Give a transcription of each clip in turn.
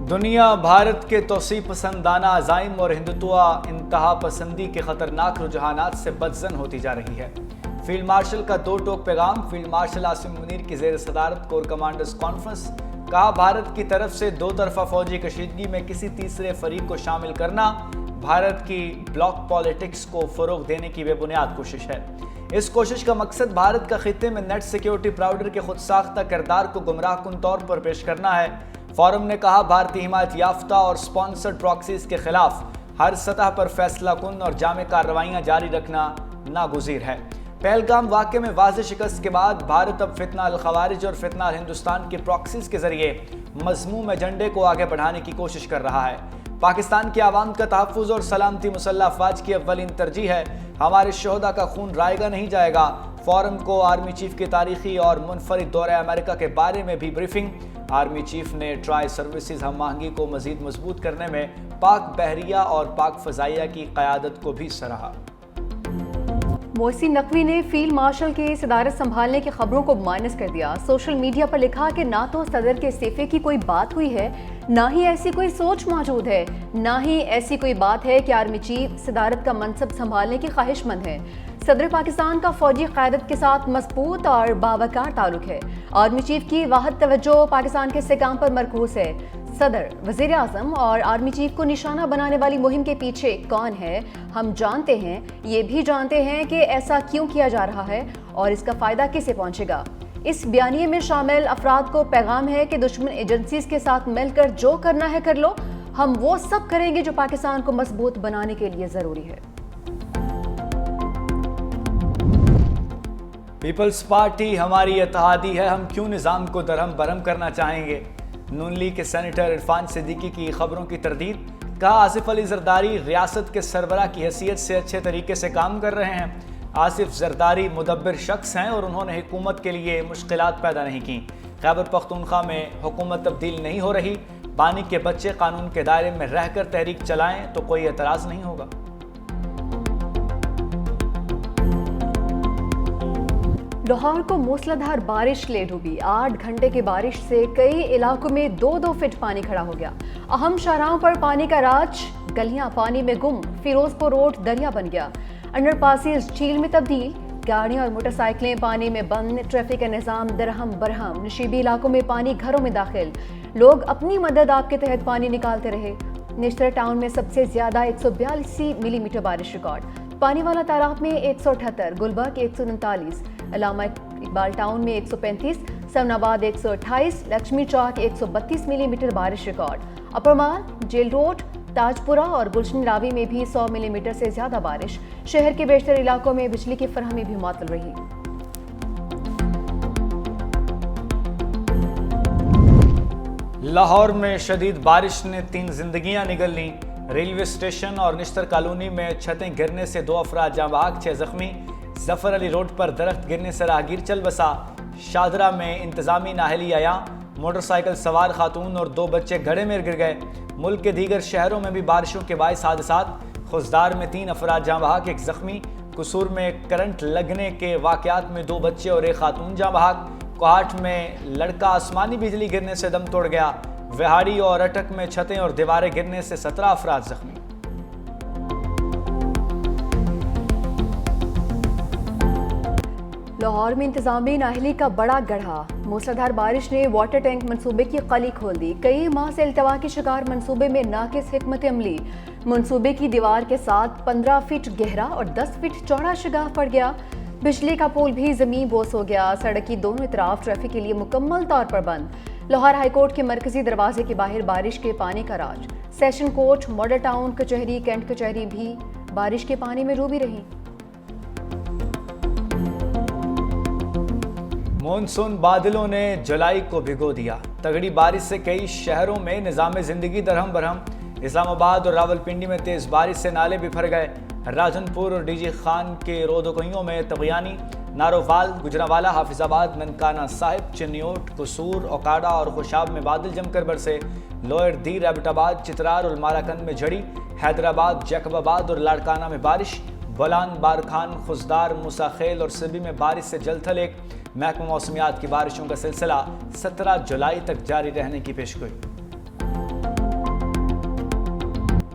دنیا بھارت کے توسیع پسندانہ عزائم اور ہندوتوا انتہا پسندی کے خطرناک رجحانات سے بدظن ہوتی جا رہی ہے۔ فیلڈ مارشل کا دو ٹوک پیغام۔ فیلڈ مارشل عاصم منیر کی زیر صدارت کور کمانڈرز کانفرنس۔ کہا، بھارت کی طرف سے دو طرفہ فوجی کشیدگی میں کسی تیسرے فریق کو شامل کرنا بھارت کی بلاک پالیٹکس کو فروغ دینے کی بے بنیاد کوشش ہے۔ اس کوشش کا مقصد بھارت کا خطے میں نیٹ سیکیورٹی پراؤڈر کے خود ساختہ کردار کو گمراہ کن طور پر پیش کرنا ہے۔ فورم نے کہا، بھارتی حمایت یافتہ اور سپانسرڈ پراکسیز کے خلاف ہر سطح پر فیصلہ کن اور جامع کارروائیاں جاری رکھنا ناگزیر ہے۔ پہلگام واقعے میں واضح شکست کے بعد بھارت اب فتنہ الخوارج اور فتنہ الہندوستان کے پراکسیز کے ذریعے مذموم ایجنڈے کو آگے بڑھانے کی کوشش کر رہا ہے۔ پاکستان کے عوام کا تحفظ اور سلامتی مسلح افواج کی اولین ترجیح ہے۔ ہمارے شہداء کا خون رائے گا نہیں جائے گا۔ فورم کو آرمی چیف کی تاریخی اور منفرد دورہ امریکہ کے بارے میں بھی بریفنگ۔ آرمی چیف نے ٹرائی سروسز ہم آہنگی کو مزید مضبوط کرنے میں پاک بحریہ اور پاک فضائیہ کی قیادت کو بھی سراہا۔ محسن نقوی نے فیلڈ مارشل کی صدارت سنبھالنے کی خبروں کو مائنس کر دیا۔ سوشل میڈیا پر لکھا کہ نہ تو صدر کے استعفے کی کوئی بات ہوئی ہے، نہ ہی ایسی کوئی سوچ موجود ہے، نہ ہی ایسی کوئی بات ہے کہ آرمی چیف صدارت کا منصب سنبھالنے کی خواہش مند ہے۔ صدر پاکستان کا فوجی قیادت کے ساتھ مضبوط اور باوقار تعلق ہے۔ آرمی چیف کی واحد توجہ پاکستان کے استحکام پر مرکوز ہے۔ صدر، وزیر اعظم اور آرمی چیف کو نشانہ بنانے والی مہم کے پیچھے کون ہے، ہم جانتے ہیں۔ یہ بھی جانتے ہیں کہ ایسا کیوں کیا جا رہا ہے اور اس کا فائدہ کسے پہنچے گا۔ اس بیانیے میں شامل افراد کو پیغام ہے کہ دشمن ایجنسیز کے ساتھ مل کر جو کرنا ہے کر لو، ہم وہ سب کریں گے جو پاکستان کو مضبوط بنانے کے لیے ضروری ہے۔ پیپلز پارٹی ہماری اتحادی ہے، ہم کیوں نظام کو درہم برہم کرنا چاہیں گے۔ نون لیگ کے سینیٹر عرفان صدیقی کی خبروں کی تردید۔ کہا، آصف علی زرداری ریاست کے سربراہ کی حیثیت سے اچھے طریقے سے کام کر رہے ہیں۔ آصف زرداری مدبر شخص ہیں اور انہوں نے حکومت کے لیے مشکلات پیدا نہیں کی۔ خیبر پختونخوا میں حکومت تبدیل نہیں ہو رہی۔ بانی کے بچے قانون کے دائرے میں رہ کر تحریک چلائیں تو کوئی اعتراض نہیں ہوگا۔ لاہور کو موسلادھار بارش لے ڈوبی۔ 8 گھنٹے کی بارش سے کئی علاقوں میں 2-2 فٹ پانی کھڑا ہو گیا۔ اہم شاہراہوں پر پانی کا راج، گلیاں پانی میں گم، فیروز پور روڈ دریا بن گیا، انڈر پاسز جھیل میں تبدیل، گاڑیاں اور موٹر سائیکلیں پانی میں بند، ٹریفک کا نظام درہم برہم، نشیبی علاقوں میں پانی گھروں میں داخل، لوگ اپنی مدد آپ کے تحت پانی نکالتے رہے۔ نشتر ٹاؤن میں سب سے زیادہ 142 ملی میٹر بارش ریکارڈ، پانی والا تالاب میں 178، گلبرگ 139، علامہ اقبال ٹاؤن میں 135، سمن آباد 128، لکشمی چوک 132 ملی میٹر بارش ریکارڈ، اپر مال، جیل روڈ، تاج پورہ اور گلشن راوی میں بھی 100 ملی میٹر سے زیادہ بارش۔ شہر کے بیشتر علاقوں میں بجلی کی فراہمی بھی معطل رہی۔ لاہور میں شدید بارش نے 3 زندگیاں نگل لیں۔ ریلوے اسٹیشن اور نشتر کالونی میں چھتیں گرنے سے 2 افراد جاں بحق، 6 زخمی۔ ظفر علی روڈ پر درخت گرنے سے راہگیر چل بسا۔ شاہدرہ میں انتظامی نااہلی عیاں، موٹر سائیکل سوار خاتون اور 2 بچے گڑھے میں گر گئے۔ ملک کے دیگر شہروں میں بھی بارشوں کے باعث حادثات۔ خوزدار میں 3 افراد جاں بحق، 1 زخمی۔ قصور میں کرنٹ لگنے کے واقعات میں 2 بچے اور 1 خاتون جاں بحق۔ کوہاٹ میں لڑکا آسمانی بجلی گرنے سے دم توڑ گیا۔ وہاڑی اور اٹک میں چھتیں اور دیواریں گرنے سے 17 افراد زخمی۔ لاہور میں انتظامی نااہلی کا بڑا گڑھا۔ موسلادھار بارش نے واٹر ٹینک منصوبے کی قلی کھول دی۔ کئی ماہ سے التوا کے شکار منصوبے میں ناقص حکمت عملی۔ منصوبے کی دیوار کے ساتھ 15 فٹ گہرا اور 10 فٹ چوڑا شگاف پڑ گیا۔ بجلی کا پول بھی زمین بوس ہو گیا۔ سڑک کی دونوں اطراف ٹریفک کے لیے مکمل طور پر بند۔ لاہور ہائی کورٹ کے مرکزی دروازے کے باہر بارش کے پانی کا راج۔ سیشن کورٹ، ماڈل ٹاؤن کچہری، کینٹ کچہری بھی بارش کے پانی میں ڈوبی رہی۔ مونسون بادلوں نے جولائی کو بھگو دیا۔ تگڑی بارش سے کئی شہروں میں نظام زندگی درہم برہم۔ اسلام آباد اور راولپنڈی میں تیز بارش سے نالے بفر گئے۔ راجن پور اور ڈی جی خان کے رودکوئیوں میں طغیانی۔ نارووال، گجرانوالہ، حافظ آباد، ننکانہ صاحب، چنیوٹ، قصور، اوکاڑا اور خوشاب میں بادل جم کر برسے۔ لوئر دی، ریبٹ آباد، چترال اور ماراکند میں جھڑی۔ حیدرآباد، جیکب آباد اور لاڑکانہ میں بارش۔ بولان، بارکھان، خوزدار، موسیٰ خیل اور سبی میں بارش سے جل تھل ایک۔ محکمہ موسمیات کی بارشوں کا سلسلہ 17 جولائی تک جاری رہنے کی پیشگوئی۔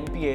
MPA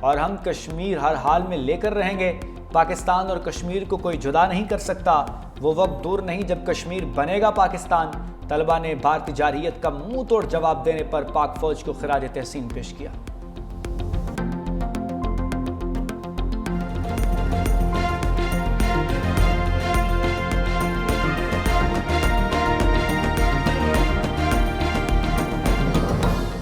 اور ہم کشمیر ہر حال میں لے کر رہیں گے۔ پاکستان اور کشمیر کو کوئی جدا نہیں کر سکتا۔ وہ وقت دور نہیں جب کشمیر بنے گا پاکستان۔ طلبہ نے بھارتی جارحیت کا منہ توڑ جواب دینے پر پاک فوج کو خراج تحسین پیش کیا۔